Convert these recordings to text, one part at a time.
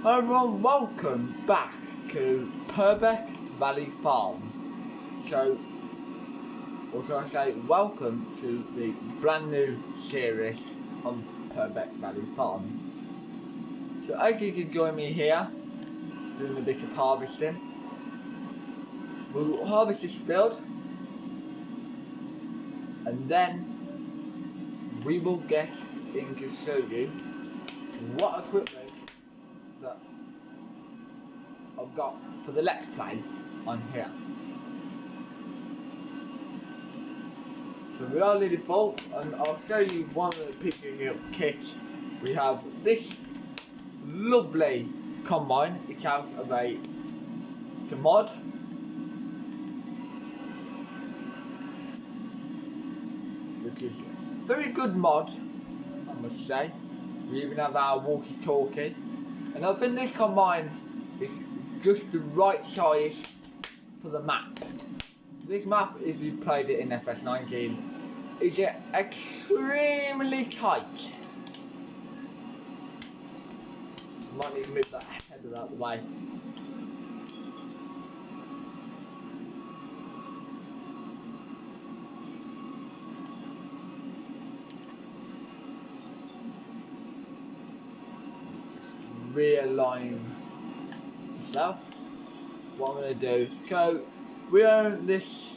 Everyone, welcome back to Purbeck Valley Farm. So, also I say welcome to the brand new series on Purbeck Valley Farm. So as you can join me here, doing a bit of harvesting. We'll harvest this field, and then we will get in to show you what equipment that I've got for the Let's Play on here. So we are nearly full, and I'll show you one of the pictures of kit. We have this lovely combine. It's out of a mod. Which is a very good mod, I must say. We even have our walkie-talkie. And I think this combine is just the right size for the map. This map, if you've played it in FS19, is extremely tight. Might need to move that header out of the way. Just realign myself. What I'm going to do. So we own this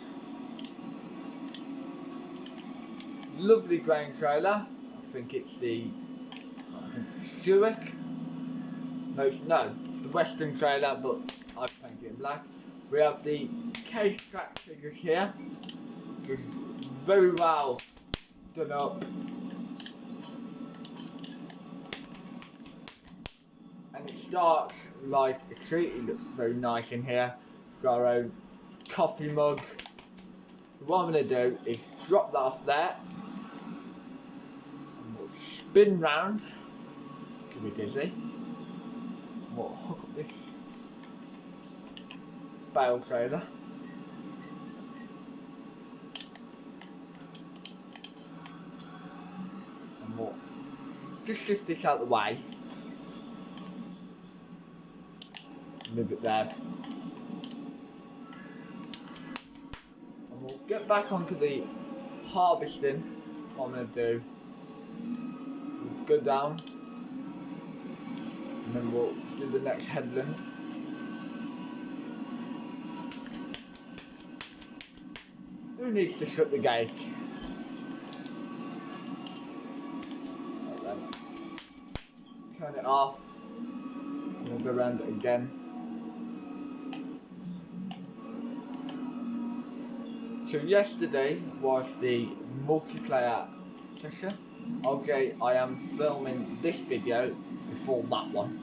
lovely grain trailer. I think it's the Stuart. No, it's the Western trailer, but I've painted it in black. We have the case track figures here, just very well done up. And it starts like a treat. It looks very nice in here. We've got our own coffee mug. What I'm going to do is drop that off there, and we'll spin round. Could be dizzy. We'll hook up this bale trailer. And we'll just shift it out of the way. Move it there. And we'll get back onto the harvesting. What I'm going to do, we'll go down. And then we'll do the next headland. Who needs to shut the gate? Right then. Turn it off. And we'll go around it again. So yesterday was the multiplayer session. Okay, I am filming this video before that one.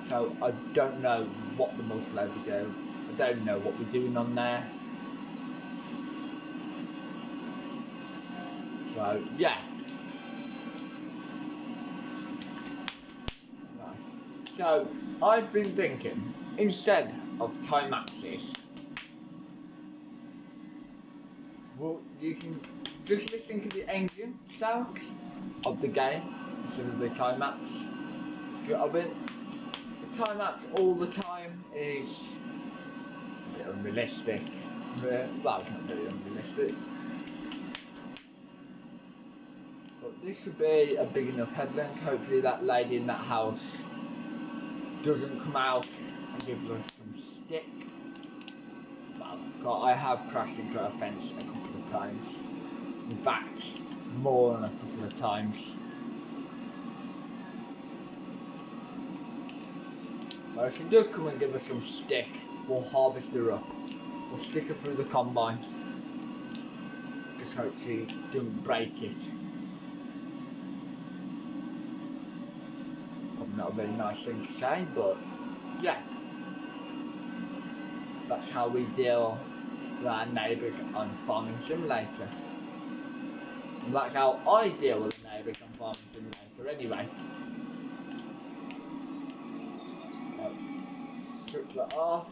So I don't know what the multiplayer video, I don't know what we're doing on there. So yeah. Nice. So I've been thinking, instead of time lapses, well, you can just listen to the engine sounds of the game instead of the time lapse. I mean, the time lapse all the time is a bit unrealistic. Well, it's not really unrealistic. But this should be a big enough headland. Hopefully that lady in that house doesn't come out and give us some stick. Well, I have crashed into a fence a couple of times. In fact, more than a couple of times. But if she does come and give us some stick, we'll harvest her up. We'll stick her through the combine. Just hope she doesn't break it. Probably not a very nice thing to say, but yeah. That's how we deal with our neighbours on Farming Simulator. And that's how I deal with the neighbours on Farming Simulator anyway. Strip that off.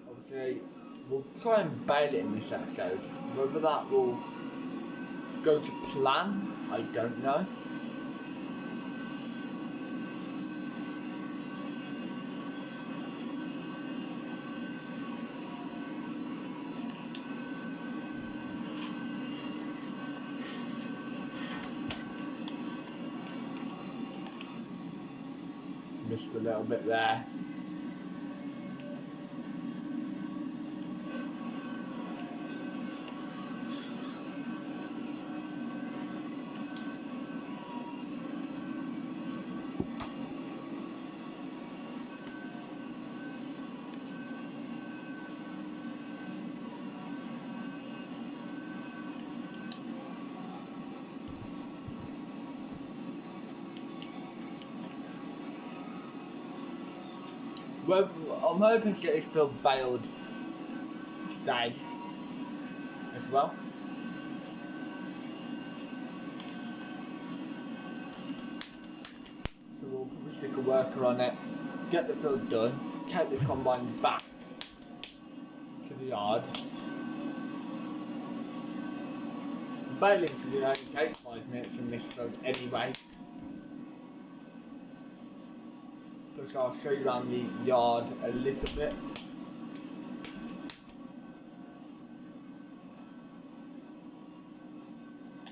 Obviously, we'll try and bale it in this episode. Whether that will go to plan, I don't know. Missed a little bit there. Well, I'm hoping to get this field bailed today as well. So we'll probably stick a worker on it, get the field done, take the combine back to the yard. Bailing should only take 5 minutes in this field anyway. Plus I'll show you around the yard a little bit.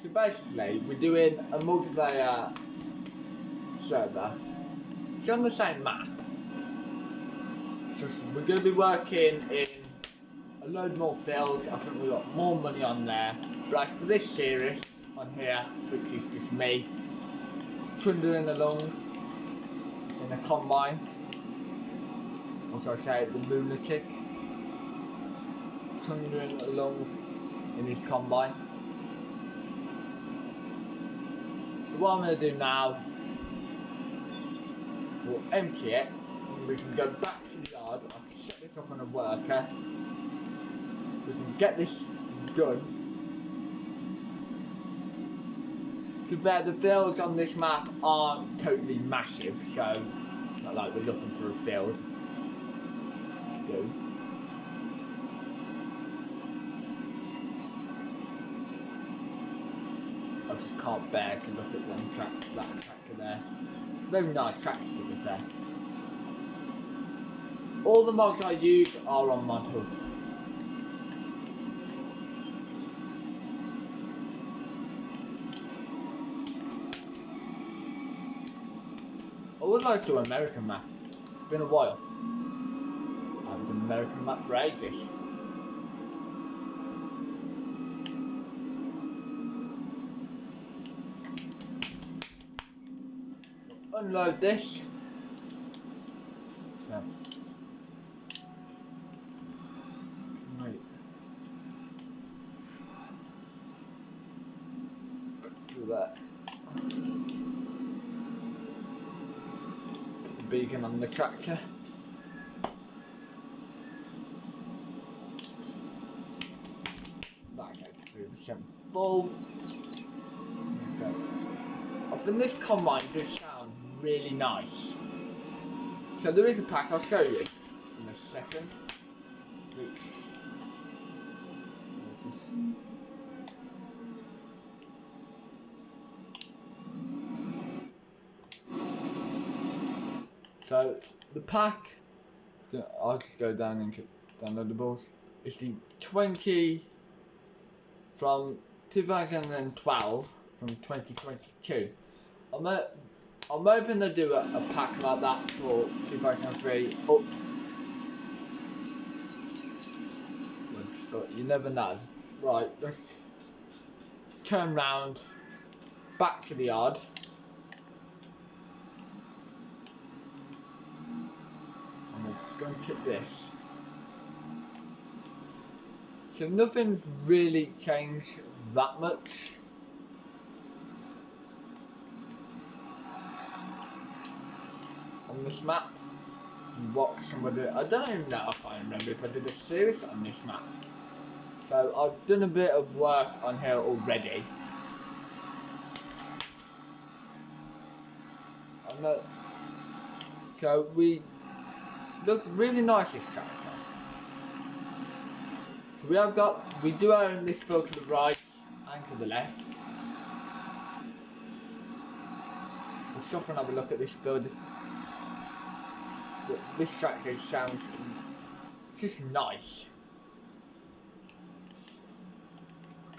So basically we're doing a multiplayer server. It's on the same map. It's just we're going to be working in a load more fields. I think we've got more money on there. But as for this series on here, which is just me trundling along in a combine, also I say the lunatic trundling along in his combine. So what I'm going to do now, we'll empty it and we can go back to the yard. I'll set this off on a worker. We can get this done. To be fair, the fields on this map aren't totally massive, so it's not like we're looking for a field to do. I just can't bear to look at that tractor there. It's a very nice tractor to be fair. All the mods I use are on ModHub. I would like to do an American map. It's been a while. I haven't done an American map for ages. Unload this. No. Right. Do that. Put the beacon on the tractor. That's 83% full. Okay. I think this combine does sound really nice. So there is a pack, I'll show you in a second. Which so the pack, I'll just go down into downloadables. It's the 20 from 2012 from 2022. I'm hoping to do a pack like that for 2003 up. But you never know. Right, let's turn round back to the yard. And we're going to this. So nothing really changed that much. On this map. What somebody, I don't even know, I can't remember if I did a series on this map. So I've done a bit of work on here already. So looks really nice, this tractor. So we do own this field to the right and to the left. We'll stop and have a look at this field. But this tractor sounds just nice.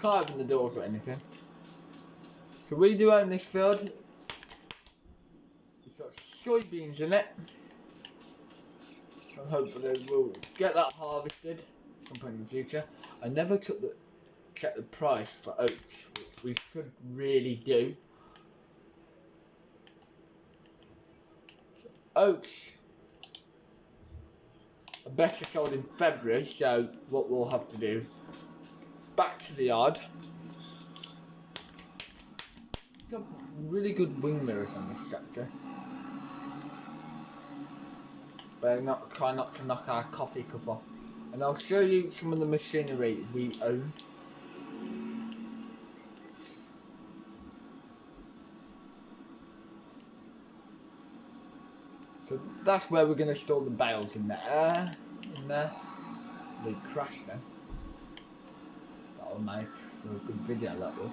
Can't open the doors or anything. So we do own this field. It's got soybeans in it. So hopefully we'll get that harvested at some point in the future. I never checked the price for oats, which we should really do. So oats are better sold in February, so what we'll have to do, back to the yard. Got really good wing mirrors on this tractor. But try not to knock our coffee cup off. And I'll show you some of the machinery we own. So that's where we're going to store the bales, in there. They crash then. That'll make for a good video, that would.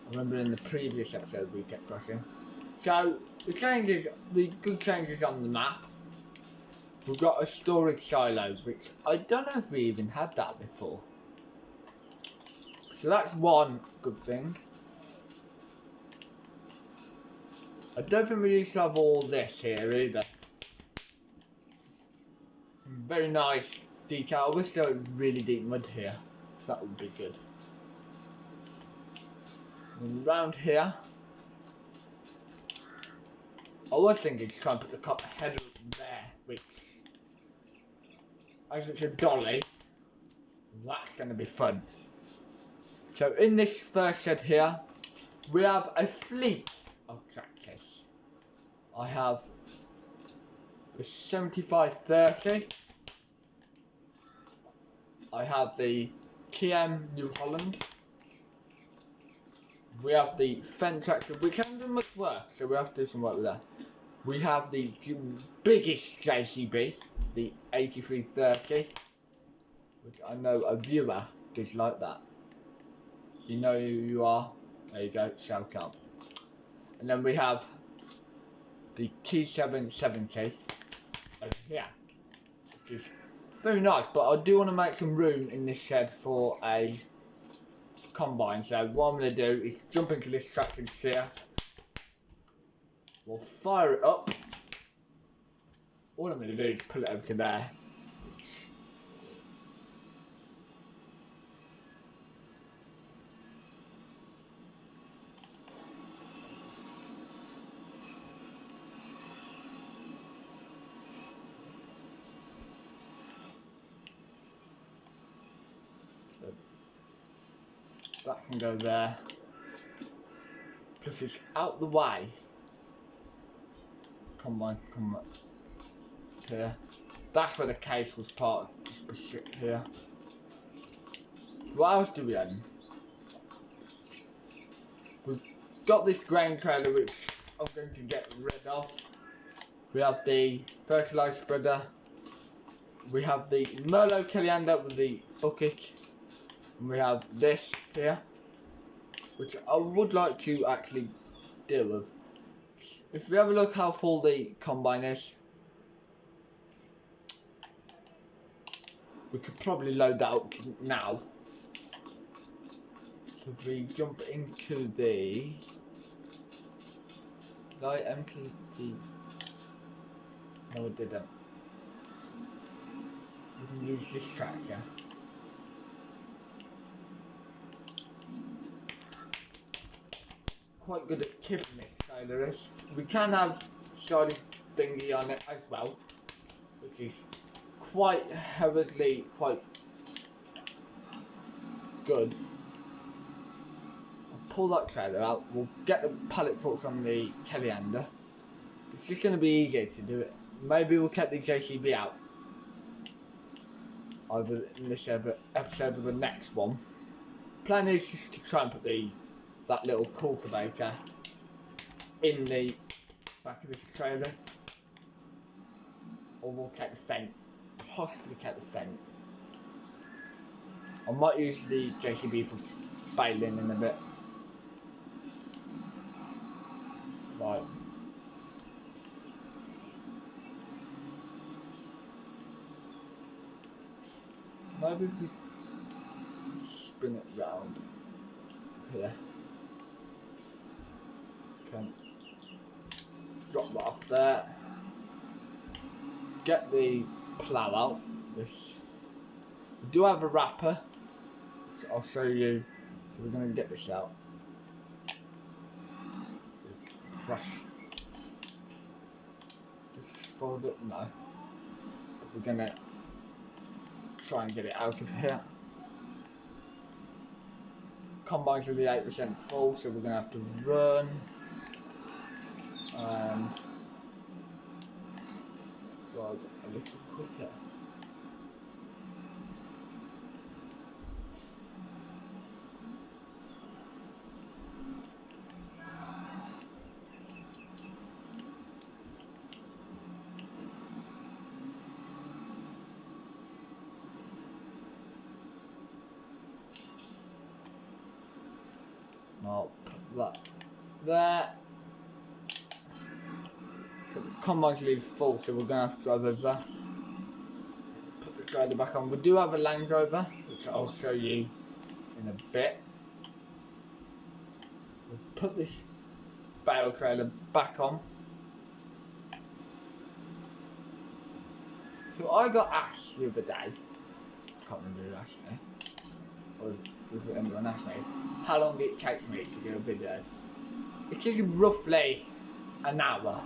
I remember in the previous episode we kept crashing. So the good changes on the map. We've got a storage silo, which I don't know if we even had that before. So that's one good thing. I don't think we used to have all this here either. Some very nice detail. I wish there was really deep mud here. That would be good. And around here, I was thinking to try and put the copper header up there, which, as it's a dolly, that's going to be fun. So in this first shed here, we have a fleet of tractors. I have the 7530. I have the TM New Holland. We have the Fendt tractor, which hasn't done much work, so we have to do some work with that. We have the biggest JCB, the 8330, which I know a viewer does like that. You know who you are. There you go, shout out. And then we have the T770 over here, which is very nice, but I do want to make some room in this shed for a combine. So what I'm going to do is jump into this tractor here. We'll fire it up. All I'm going to do is pull it over to there. So that can go there. Plus it's out the way. Combine come up here. That's where the case was parked. Just sit here. What else do we own? We've got this grain trailer which I'm going to get rid of. We have the fertilizer spreader. We have the Merlot Teleander with the bucket. And we have this here, which I would like to actually deal with. If we have a look how full the combine is, we could probably load that up now. So if we jump into the... Did I empty the... No, I didn't. We can use this tractor. Quite good at tipping this trailer is. We can have shiny thingy on it as well, which is quite heavily quite good. I'll pull that trailer out. We'll get the pallet forks on the teleander. It's just going to be easier to do it. Maybe we'll take the JCB out either in this episode or the next one. Plan is just to try and put that little cultivator in the back of this trailer, or we'll take the Fendt, possibly take the Fendt. I might use the JCB for baling in a bit. Right. Maybe if we spin it round here. Okay. drop that off there. Get the plough out. This we do have a wrapper, which I'll show you. So we're going to get this out. Crush. Just fold it. No. But we're going to try and get it out of here. Combine's really 8% full, so we're going to have to run. And drive a little quicker. I'll put that there. So the combine's really full, so we're going to have to drive over. Put the trailer back on. We do have a Land Rover, which I'll show you in a bit. We'll put this bale trailer back on. So I got asked the other day, I can't remember who asked me, or if anyone asked me, how long it takes me to do a video. It is roughly an hour,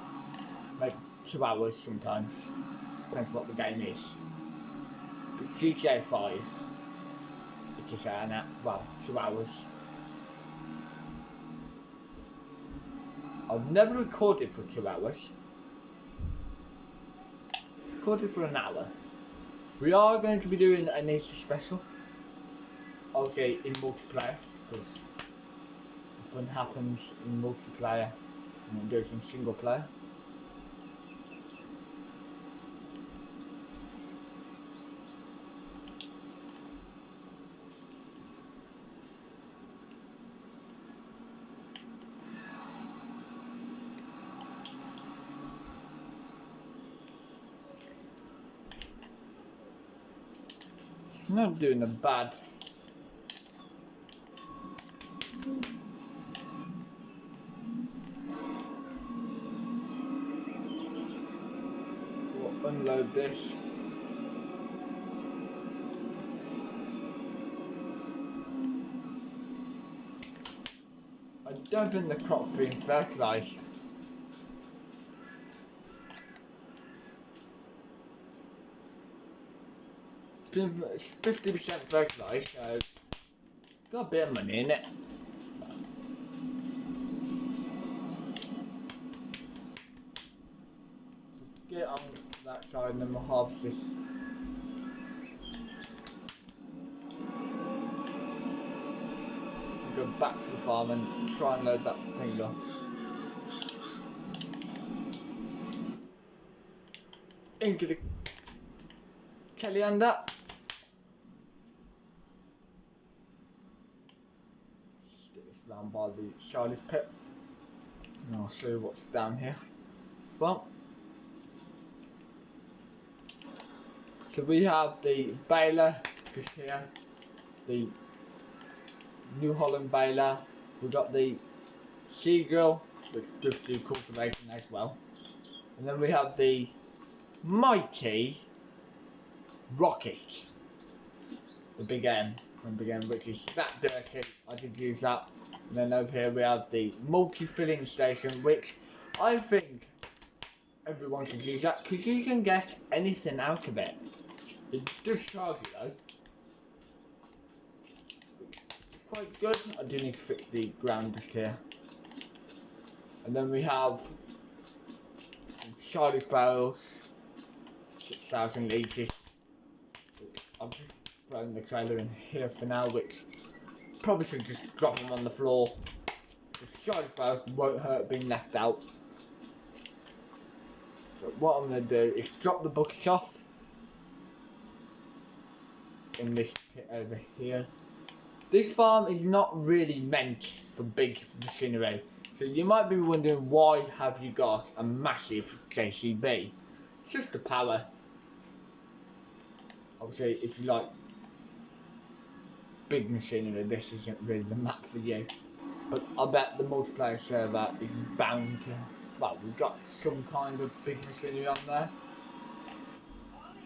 maybe 2 hours sometimes, depends what the game is. It's GTA 5, it is an hour, well, 2 hours. I've never recorded for 2 hours. Recorded for an hour. We are going to be doing an Easter special, obviously in multiplayer, because fun happens in multiplayer and it does in single player. It's not doing a bad. We'll unload this. I don't think the crop's being fertilised. It's 50% fertilised, so it's got a bit of money in it. Get on that side and then we'll harvest this. We'll go back to the farm and try and load that thing up. Into the telehandler. Stick this round by the Charlie's pit. And I'll show you what's down here. Well, so we have the baler just here, the New Holland baler. We've got the Seagull, which does do cultivation as well. And then we have the mighty Rocket, the Big M from Big M, which is that dirty. I did use that. And then over here we have the multi-filling station, which I think everyone should use that because you can get anything out of it. It does charge you though. It's quite good. I do need to fix the ground just here. And then we have some Charlie's barrels, 6,000 litres. I'm just throwing the trailer in here for now, which probably should just drop them on the floor. The Charlie's barrels won't hurt being left out. So what I'm going to do is drop the bucket off in this pit over here. This farm is not really meant for big machinery, so you might be wondering why have you got a massive JCB. It's just the power. Obviously if you like big machinery, this isn't really the map for you, but I bet the multiplayer server is bound to well, we've got some kind of big machinery on there.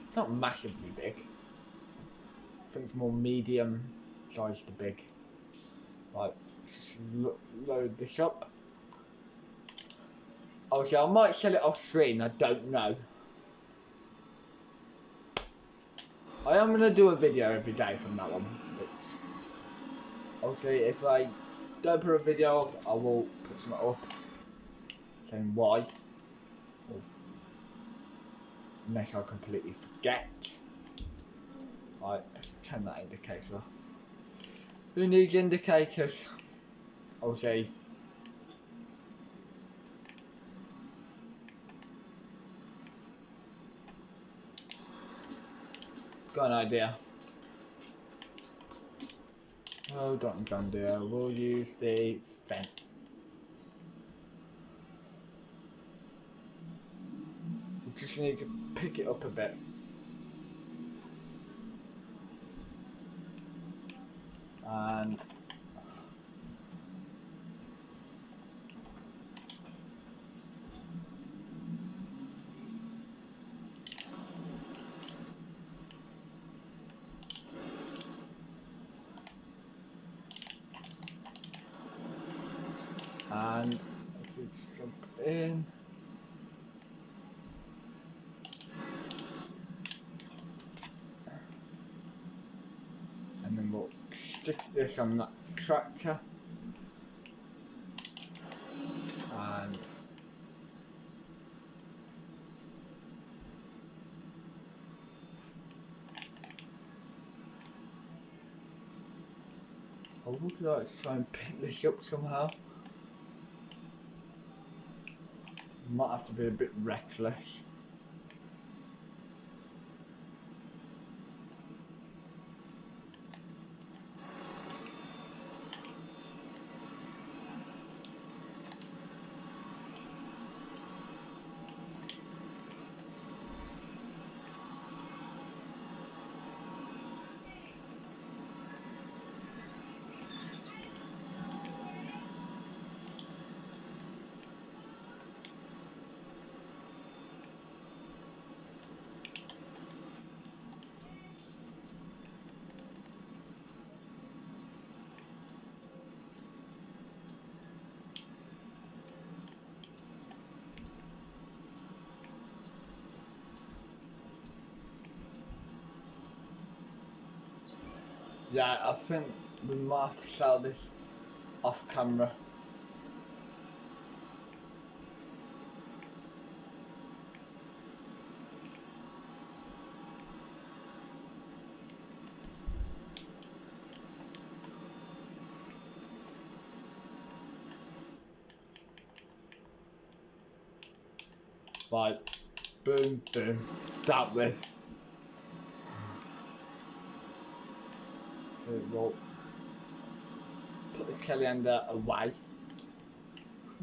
It's not massively big. I think it's more medium sized to big. Right, just load this up. Obviously, I might sell it off screen, I don't know. I am going to do a video every day from that one. Obviously, if I don't put a video up, I will put some up saying why. Unless I completely forget. Right, let's turn that indicator off. Who needs indicators? Obviously. Got an idea. Hold on, John Deere. We'll use the Fendt. We just need to pick it up a bit. And if we just jump in. And then we'll stick this on that tractor. And I would like to try and pick this up somehow. Might have to be a bit reckless. Yeah, I think we might have to sell this off camera. Right, boom, boom, that with. So we'll put the Kellyander away.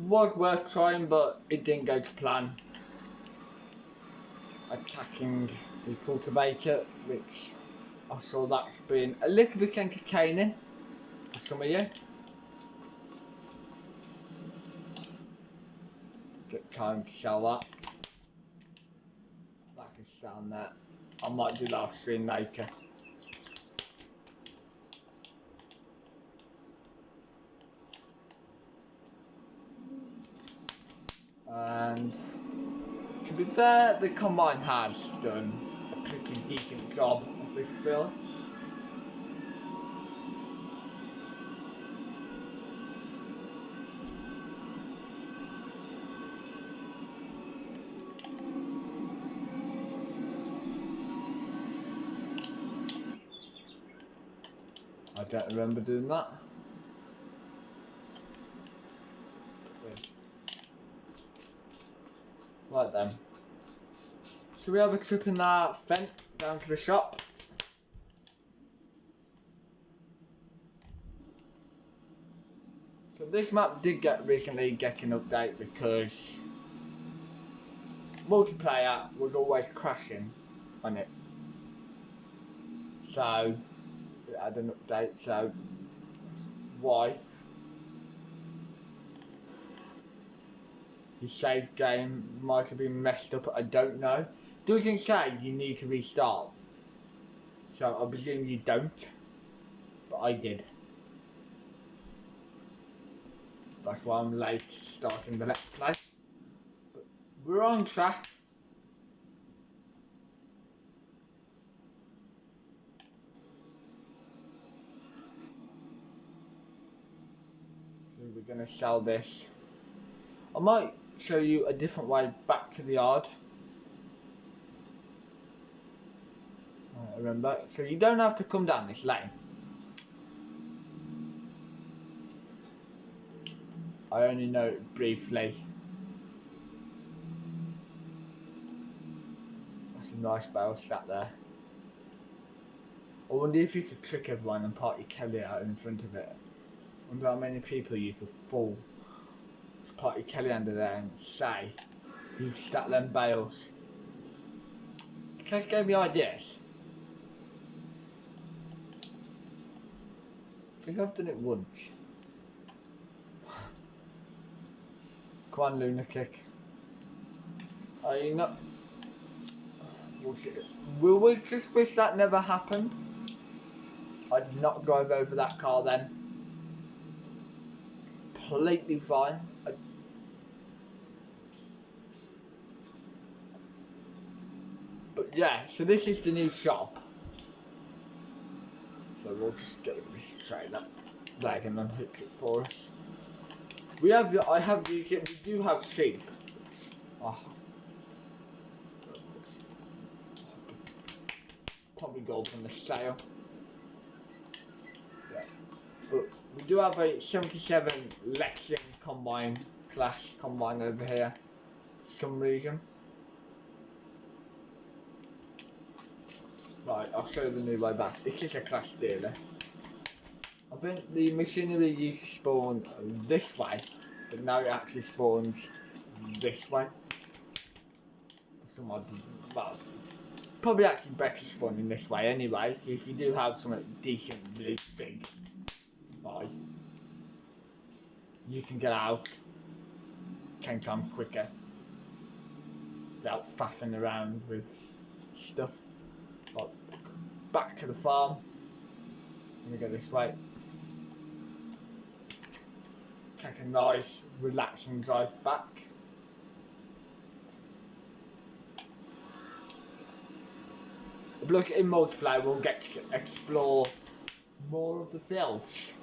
Was worth trying, but it didn't go to plan. Attacking the cultivator, which I saw that's been a little bit entertaining for some of you. Get time to sell that. That can stand there. I might do that off screen later. And to be fair, the combine has done a pretty decent job of this field. I don't remember doing that. Right then. Should we have a trip in that Fendt down to the shop? So this map did recently get an update because multiplayer was always crashing on it. So it had an update, so why? Your save game might have been messed up, I don't know. Doesn't say you need to restart. So I presume you don't. But I did. That's why I'm late starting the Let's Play. But we're on track. So we're going to sell this. I might show you a different way back to the yard. Remember, so you don't have to come down this lane. I only know it briefly. That's a nice barrel sat there. I wonder if you could trick everyone and park your Kelly out in front of it. I wonder how many people you could fool. Just park your Kelly under there and say you've stacked them bales. Just gave me ideas. I think I've done it once. Come on, lunatic. Are you not? Will we just wish that never happened? I did not drive over that car then. Completely fine. But yeah, so this is the new shop. So we'll just get this trailer. They can unhook it for us. I have used it. We do have sheep. Oh. Probably go from the sale. Yeah. But we do have a 77 Lexington combine, class combine over here. For some reason. Right, I'll show you the new way back. It is a class dealer. I think the machinery used to spawn this way, but now it actually spawns this way. Some odd, well, probably actually better spawning this way anyway. If you do have something decently big, you can get out 10 times quicker without faffing around with stuff. But back to the farm. Let me go this way. Take a nice, relaxing drive back. Look, in multiplayer we'll get to explore more of the fields.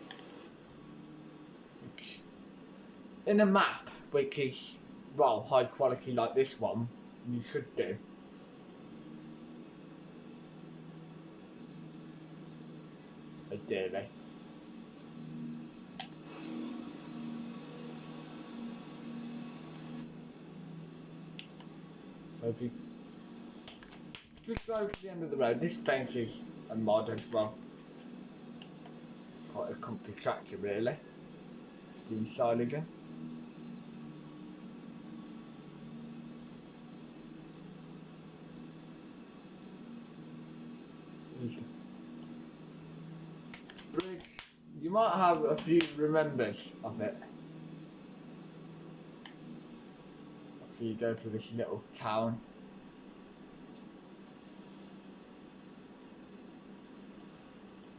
In a map which is, well, high quality like this one, you should do. Ideally. So if you just go to the end of the road, this paint is a mod as well. Quite a comfy tractor really. Doing silaging. Bridge. You might have a few remembers of it. So you go through this little town.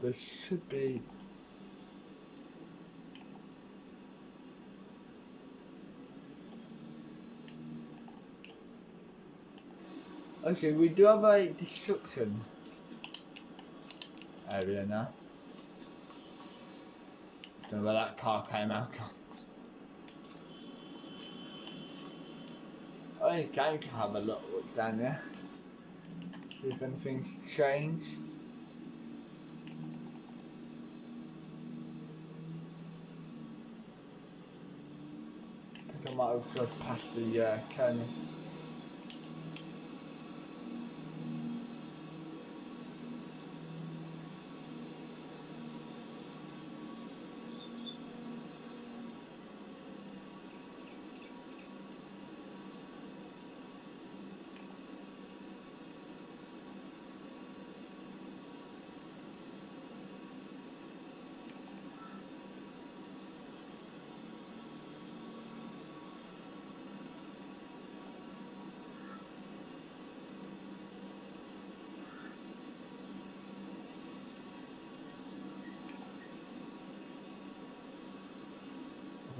There should be. Okay, we do have a destruction area now. Don't know where that car came out of. Oh, you can have a look what's down there. See if anything's changed. I think I might have just passed the turning.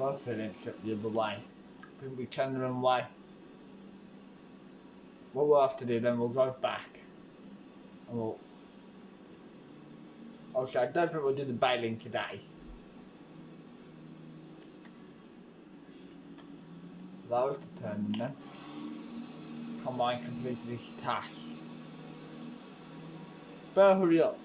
I'm feeling it the other way. Can we turn the wrong way? What we'll have to do then, we'll drive back. And we'll... Also, I don't think we'll do the bailing today. That was the turn then. Combine completed this task. Better hurry up.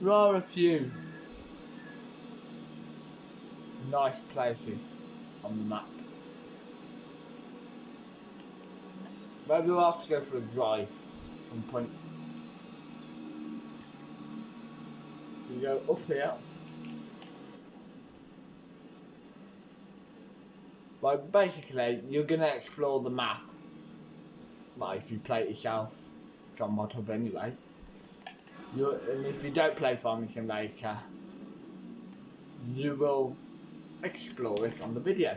There are a few nice places on the map. Maybe we'll have to go for a drive at some point. You go up here. But basically, you're gonna explore the map. Like if you play it yourself, it's on ModHub anyway. And if you don't play Farming Simulator, you will explore it on the video.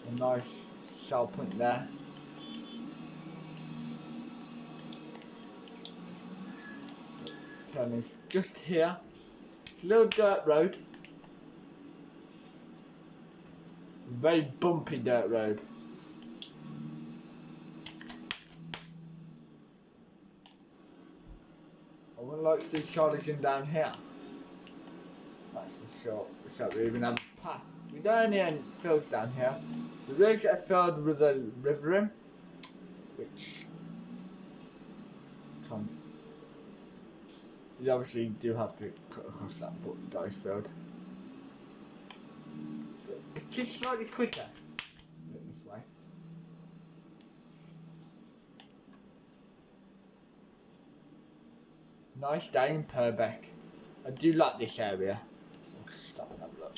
A nice sell point there. Turn is just here. It's a little dirt road. Very bumpy dirt road. I wouldn't like to do charging down here. That's for sure. So we even have a path. We don't have any fields down here. There is a field with a river in, which you obviously do have to cut across that guy's field. So it's just slightly quicker this way. Nice day in Purbeck. I do like this area. I'll stop and have a look.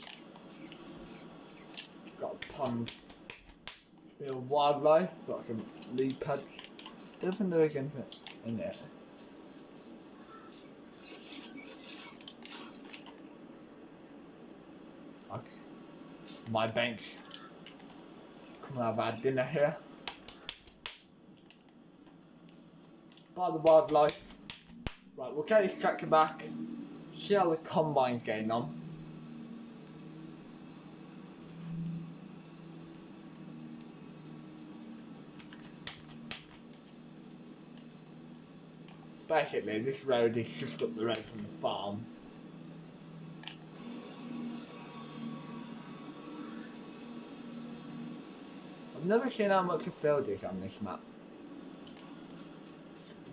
Got a pond. Real wildlife. Got some lead pads. Don't think there is anything in there. Okay. My bench. Come and have our dinner here. By the wildlife. Right, we'll get this tractor back. See how the combine's getting on. Basically, this road is just up the road from the farm. I've never seen how much a field is on this map.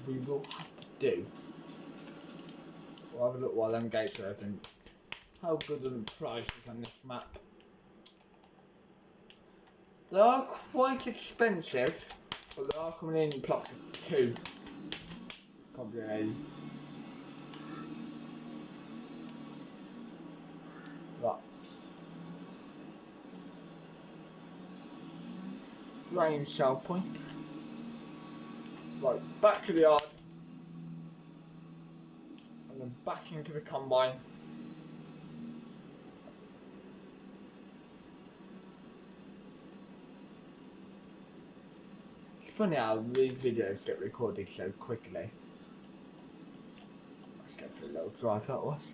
We will have to do. We'll have a look while them gates are open. How good are the prices on this map? They are quite expensive, but they are coming in plots of 2. Probably a... Right. Grain sell point. Right, back to the yard. And then back into the combine. It's funny how these videos get recorded so quickly. Let's go for a little drive that was.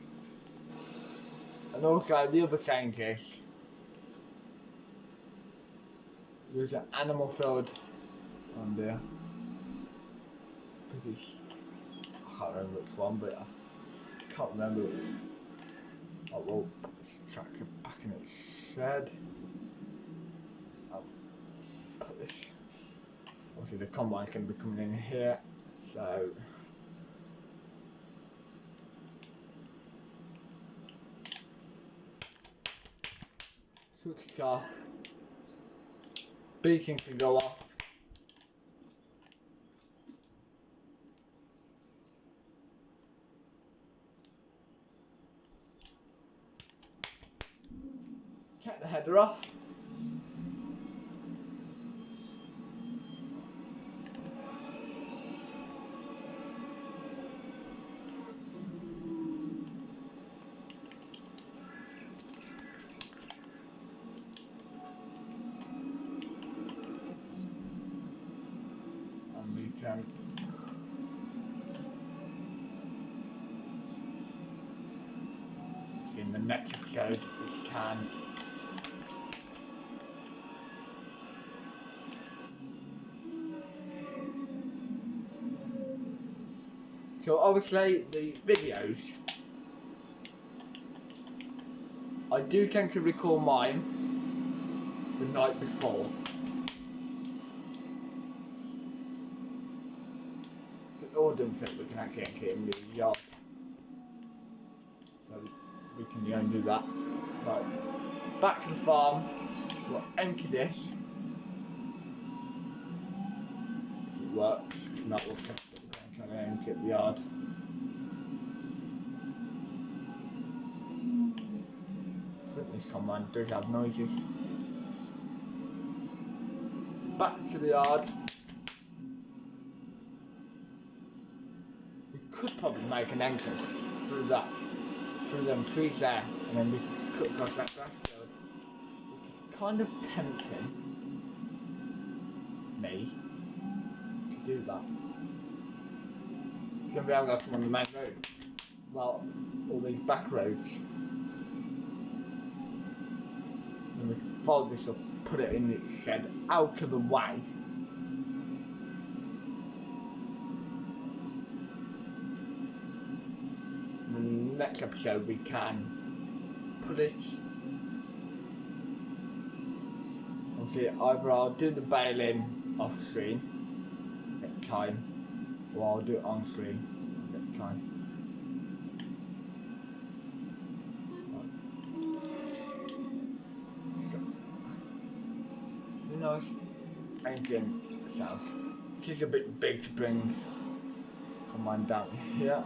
And also the other change is there's an animal field on there. I can't remember which one, but I can't remember which. Oh well, this tractor back in its shed. I'll put this. Obviously the combine's going to be coming in here, so switch it off. Beacon can go off. Take the header off. can. In the next episode, we can. So obviously the videos, I do tend to record mine the night before. I don't think we can actually enter in the yard. So we can go and do that. Right, back to the farm. We'll empty this. If it works, if not, we'll try to empty the yard. I think this combine does have noises. Back to the yard. We could probably make an entrance through that, through them trees there, and then we could cut across that grass field, which is kind of tempting me to do that. So we haven't got to come on the main road. Well, all these back roads. And we can follow this up, put it in its shed, out of the way. In the next episode we can put it, obviously either I'll do the baling off screen, get time, or I'll do it on screen, get time. Nice engine sounds. This is a bit big to bring combine down here.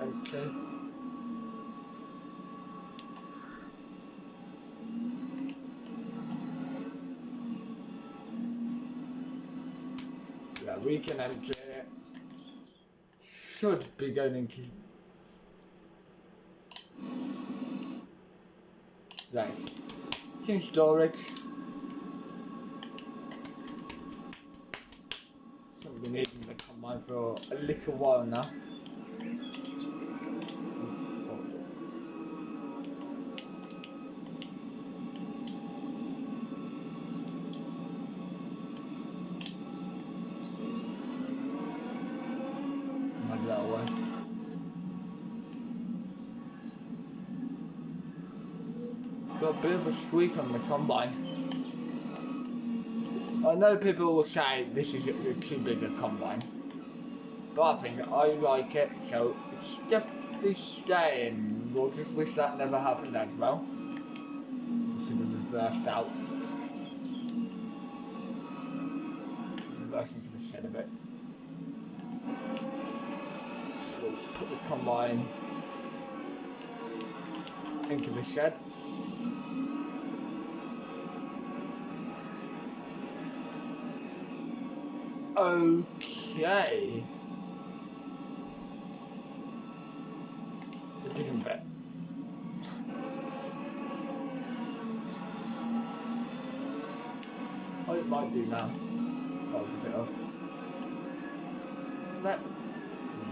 Okay. Yeah, we can empty it. Should be going into right. It's in storage. Something we need in the combine for a little while now. Maybe that'll work. Got a bit of a squeak on the combine. I know people will say this is too big a combine, but I think I like it, so it's definitely staying. We'll just wish that never happened as well. It should have reversed out. Reversing to the shed a bit. We'll put the combine into the shed. Okay. It didn't fit. Oh, it might do now. I'll give it up. That.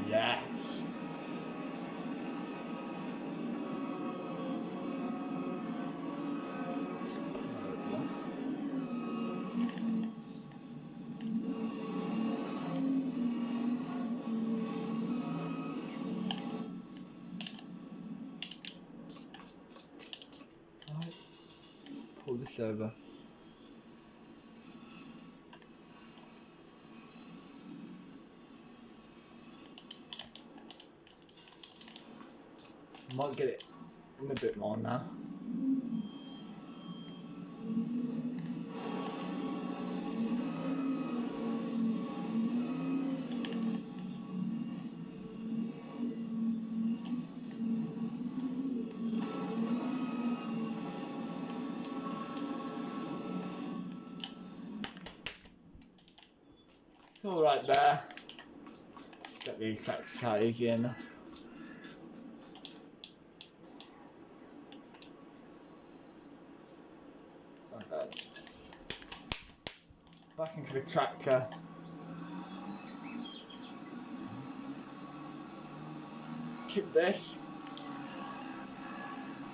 Yes. Pull this over. Might get it in a bit more now. It's all right there. Get these tracks out easy enough. Okay. Back into the tractor. Keep this.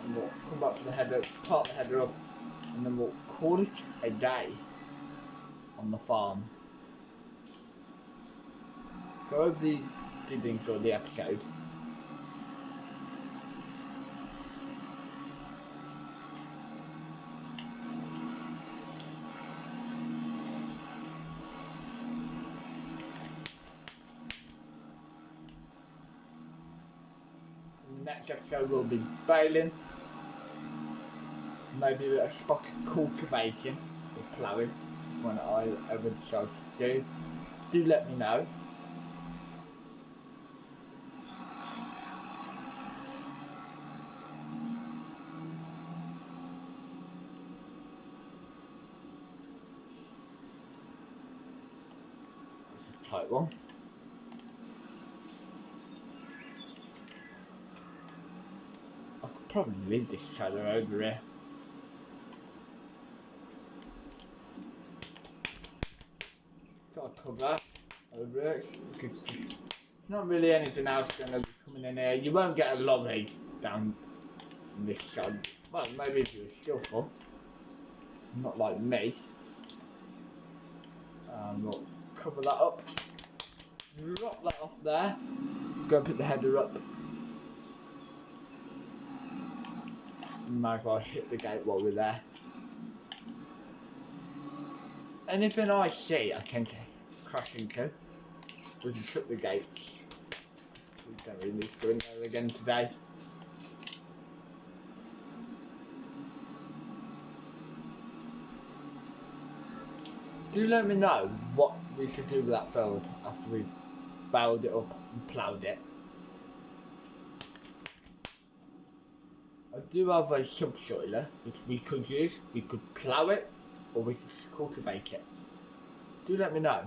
And we'll come back to the header, part the header up, and then we'll call it a day on the farm. So hopefully you did enjoy the episode. Next episode will be baling, maybe a spot cultivating or ploughing, when I ever decide to do. Do let me know. It's a tight one. I could probably leave this trailer over here. Got a cover over it. Not really anything else going to be coming in here. You won't get a lorry down this side. Well, maybe if you were skillful. Not like me. We'll cover that up. Drop that off there. Go and put the header up. Might as well hit the gate while we're there. Anything I see, I tend to crash into. We can shut the gates. We don't really need to go in there again today. Do let me know what we should do with that field after we've baled it up and ploughed it. I do have a subsoiler which we could use. We could plough it or we could cultivate it. Do let me know.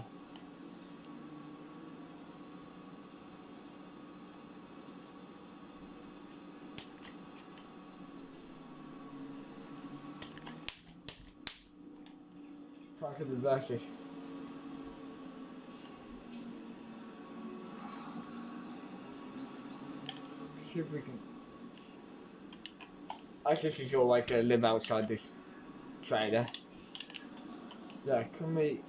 Try to reverse this. See if we can. I guess it's always going to live outside this trailer. Yeah, can we?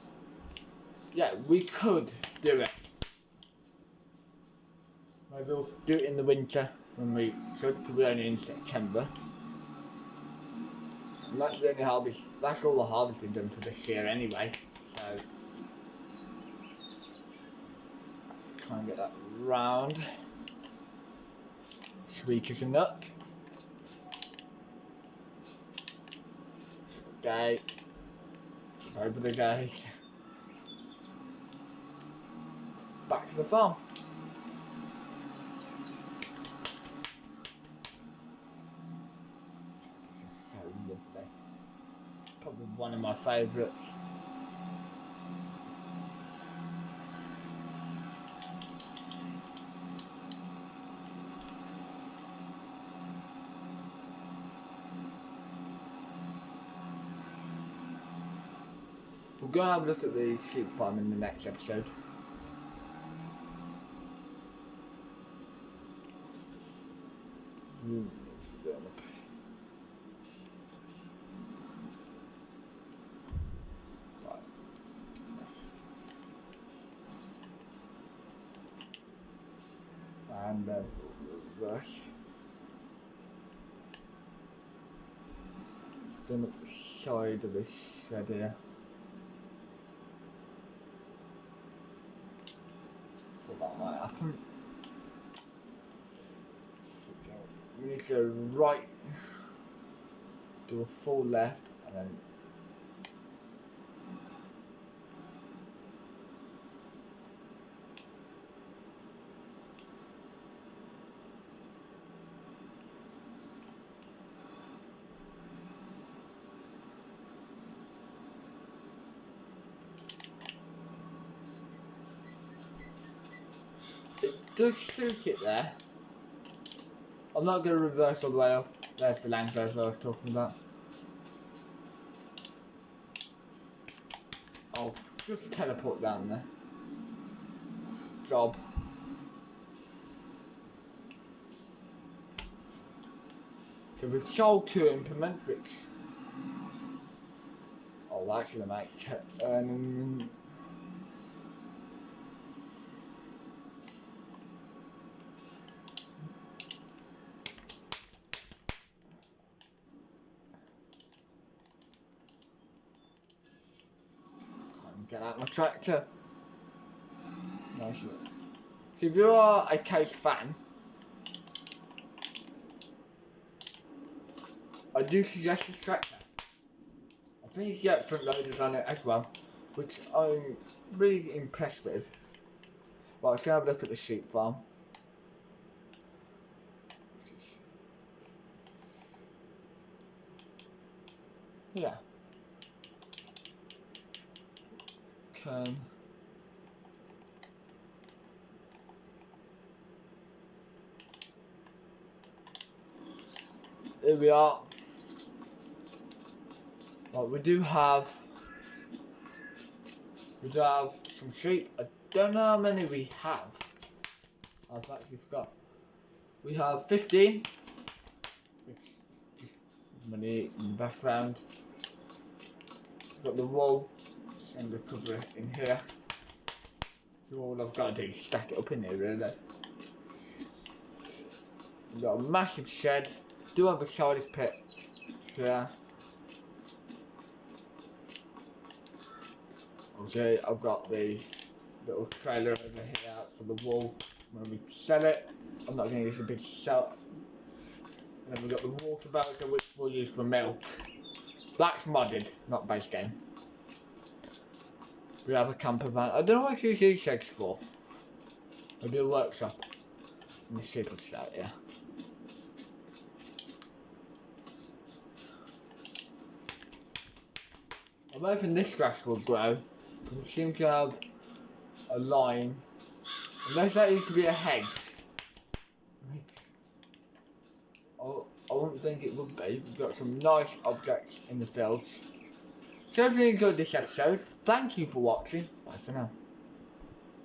Yeah, we could do it. Maybe we'll do it in the winter when we should, because we're only in September. And that's the only harvest. That's all the harvesting done for this year anyway. So try and get that round. Sweet as a nut. Gate. Open the gate. Back to the farm. This is so lovely. Probably one of my favourites. We'll go and have a look at the sheep farm in the next episode. And rush. Going up the side of this shed here. So that might happen. We need to go right, do a full left, and then it does suit it there. I'm not going to reverse all the way up. There's the Land Rover I was talking about. I'll just teleport down there. Job. So we've sold 2 implements, which I'll actually make get out my tractor. Nice. So if you are a Case fan, I do suggest this tractor. I think you can get front loaders on it as well, which I'm really impressed with. Right, let's have a look at the sheep farm. Yeah. Here we are. Right, we do have some sheep. I don't know how many we have. I've actually forgot. We have 15. Money in the background. Got the wool and the cover in here. So all I've got to do is stack it up in here, really. We've got a massive shed. Do have a silage pit here. Okay, I've got the little trailer over here for the wool when we sell it. I'm not going to use a big sell. And then we've got the water belter, which we'll use for milk. That's modded, not base game. We have a camper van. I don't know what to use these sheds for. I do a workshop. And the sheep will stay out here. I'm hoping this grass will grow. We seem to have a line. Unless that used to be a hedge. I wouldn't think it would be. We've got some nice objects in the fields. So if you enjoyed this episode, thank you for watching. Bye for now.